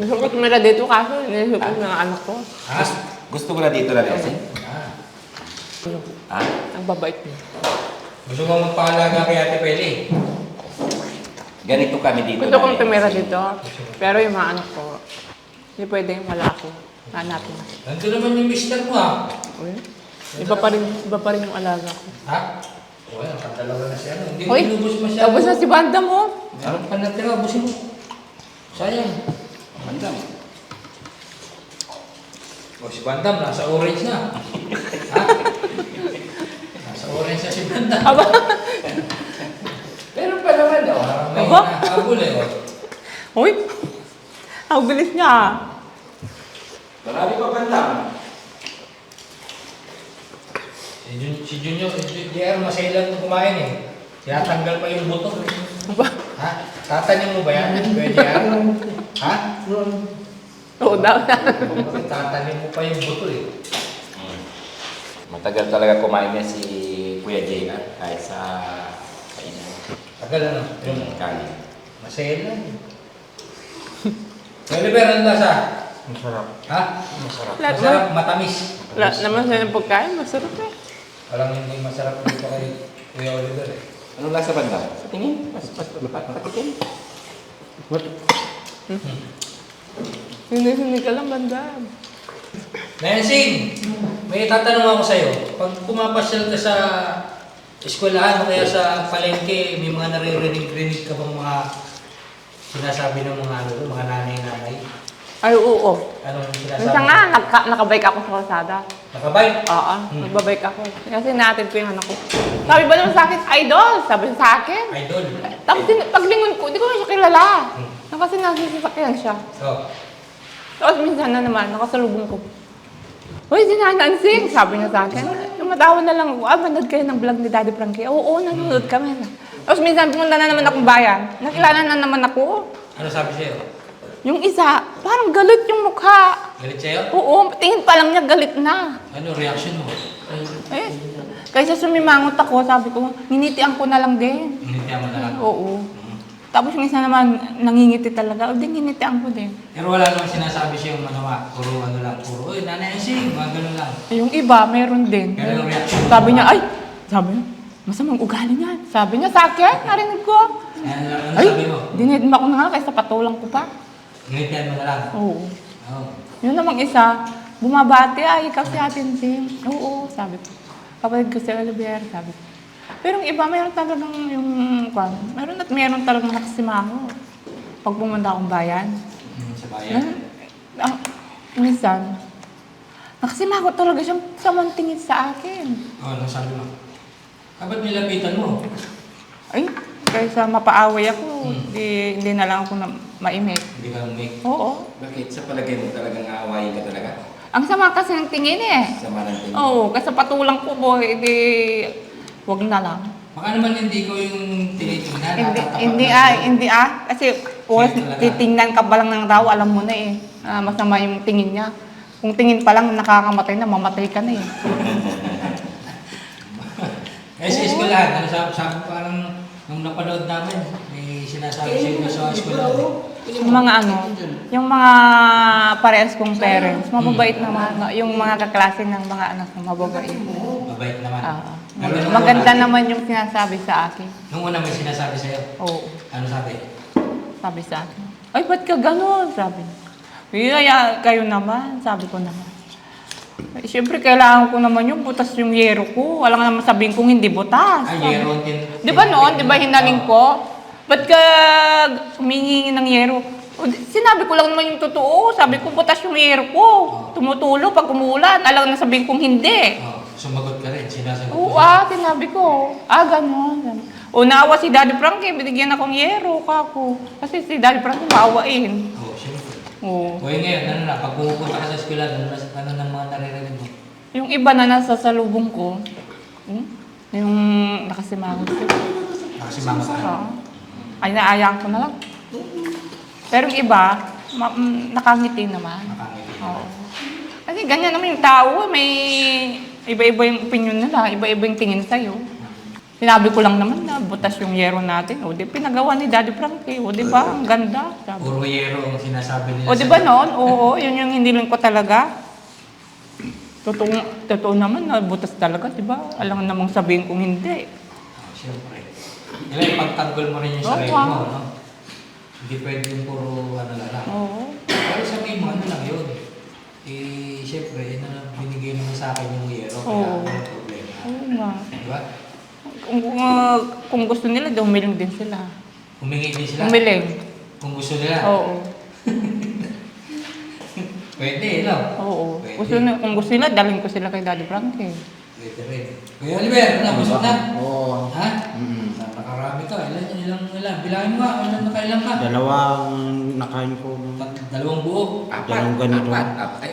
Gusto ko tumira dito kaso inisip ko ng anak ko. Ha? Gusto ko na dito na kasi. Ha? Ang babait niya. Gusto mo magpahalaga kay Ate Peli? Ganito kami dito. Gusto kong tumira dito. Pero yung mga anak ko, hindi pwedeng wala ako. Hanapin na. Nandun naman yung mister mo ha. Uy, iba pa rin yung alaga ko. Ha? O yan, pantalawa na siya. Hindi mo Hoy, inubos masyado. tapos na si Banda mo. Meron pa natira, ubusin mo. Sayang. Bandam. O si Bandam, nasa orange na. Ha? Nasa orange na si Bandam. Aba, Meron pa naman daw. Parang may Aba? nahabol eh. uy, ang bilis niya ah. Marami pa bandam. Si Junior, JR, masailan mo kumain eh. Tinatanggal pa yung buto. Aba, Ha? Tatanim mo ba yan? Kuya JR? Ha? oo daw. Tatanim mo pa yung buto eh. Matagal talaga kumain niya si Kuya JR kahit sa kainan. Tagal ano? Yung kanin. Masailan. Oliver, ano lasa? Masarap. Ha? Masarap. Lahat Masarap, matamis. Lahat naman siya ng pagkain, masarap eh. Walang hindi masarap dito kay Kuya Oliver eh. Anong lasa bandam? Sa tingin? Patikin? Hindi ka lang, Banda. Nensing, may tatanong ako sa'yo. Pag pumapasyal ka sa eskwelahan o kaya sa palengke, may mga naririnig-rinig ka bang mga sinasabi ng mga nanay-nanay? Ay, oo. Anong sinasabi? Minsan nga, nakabike ako sa kalsada. Nakabay? Oo, nagbabike ako. Kasi natin ko yung anak ko. Sabi ba naman sa akin, idol? Sabi niya sa akin. Idol. Tapos paglingon ko, di ko na siya kilala. Kasi nasa sasakyan siya. So, Tapos minsan na naman, nakasalubong ko. Uy, si Nanansing, sabi niya sa akin. Tumatawa na lang ako, manood kayo ng vlog ni Daddy Frankie. Oo, nanonood kami. Tapos minsan pumunta na naman akong bayan. Nakilala na naman ako. ano sabi sa'yo? Yung isa, parang galit yung mukha. Galit sa'yo? Oo, tingin pa lang niya galit na. Ano reaction mo? Eh, kaysa sumimangot ako, sabi ko, ninitian ko na lang din. Hinitihan mo na lang. Oo. Tapos yung isa naman, nangingiti talaga. O din, ninitian ko din. Pero wala naman sinasabi siya yung puro ano lang, puro, uy, nanay sing, mga ganun lang. Yung iba, meron din. Pero yung reaction mo, Sabi niya, sabi niya, masamang ugali niyan. Sabi niya sa akin, narinig ko. ano Ay, sabi mo? dinidma ko na nga kaysa patulang ko pa. Hinitihan mo na lang. Oo. Oh. Yun namang isa, bumabati, ay, ikaw si Atin Sim. Oo, sabi ko. Kapatid ko si Oliver, sabi ko. Pero yung iba, mayroon talagang yung, mayroon talagang nakasimaho. Pag pumunta akong bayan. Sa bayan. Minsan, nakasimaho talaga siyang samantingin sa akin. Oh, ano sabi mo? Ba't nilapitan mo? Ay, kaysa mapaaway ako, hindi na lang ako na maimik. Hindi ka umik. Oo. Bakit? Sa palagay mo talagang aawayin ka talaga? Ang sama kasi ng tingin eh. Sama ng tingin. Oo, kasi patulang ko po, hindi, wag na lang. Baka naman hindi ko yung tinitingnan. Hindi kasi oras Sige talaga. titingnan ka pa lang ng tao, alam mo na eh. Masama yung tingin niya. Kung tingin pa lang nakakamatay na, mamatay ka na eh. Eh sa eskwelahan, ano sabi parang nung napanood namin, may sinasabi sa'yo sa eskwelahan. Yung mga yung mga parehas kong parents, mababait naman. Yung mga kaklase ng mga anak ko, mababait. Mabait naman. Oo. Pero nung Maganda una- naman yung sinasabi sa akin. Nung una may sinasabi sa'yo, Oo, ano sabi? sabi sa akin. Ay, ba't ka gano'n? Sabi niya. Kaya kayo naman, sabi ko naman. Eh, siyempre, kailangan ko naman yung butas yung yero ko. Wala nga naman sabihin kong hindi butas. Ay, yeron tin. Di ba noon, di ba hinaling ko? Ba't ka humingi ng yero? Sinabi ko lang naman yung totoo. Sabi ko, butas yung yero ko. Tumutulo pag umuulan. Alam na sabihin kong hindi. Oh, sumagot ka rin, sinasagot Oo, mo. sinabi ko. Gano'n. O, naawa si Daddy Frankie, binigyan akong yero, kako. Kasi si Daddy Frankie maawain. Oh, siyempre. Oo. O ngayon, ano na, pag pumupunta ka sa eskwelahan, ano ng mga naririnig mo? Yung iba na nasa salubong ko, yung nakasimangot ko. Nakasimangot ka. Oo. Ay, naayaan ko na lang. Pero yung iba, nakangiti naman. Nakangiti. Oo. Kasi ganyan naman yung tao, may iba-iba yung opinion nila, iba-iba yung tingin sa'yo. Sinabi ko lang naman na butas yung yero natin. O di pinagawa ni Daddy Frankie. O di ba? Ang ganda. Sabi. Puro yero ang sinasabi nila. O di ba noon? Oo, yun yung hindi ko talaga. Totoo naman na butas talaga, di ba? Alam namang sabihin kung hindi. Siyempre. Kailangan pagtanggol mo rin yung Oo, sarili ah. mo, no? Hindi pwede yung puro ano lang. Oo. Pero sabihin mo, ano lang yun. Eh, siyempre, binigay naman sa akin yung yero. Kaya Oo. may problema. Oo nga. Diba? Kung gusto nila, humiling din sila. Humingi din sila. Humiling. Kung gusto nila. Oo. Pwede, no? Oo. Pwede. Kung gusto nila, dalhin ko sila kay Daddy Frankie. Pwede rin. Kuya Oliver, ano? Gusto na? Oo. Ha? Nakarami ka. Ilan? Bilangin mo nga. Nakailan ka? Dalawang nakain ko. Dalawang buo. Apat. Dalawang ganito. Apat.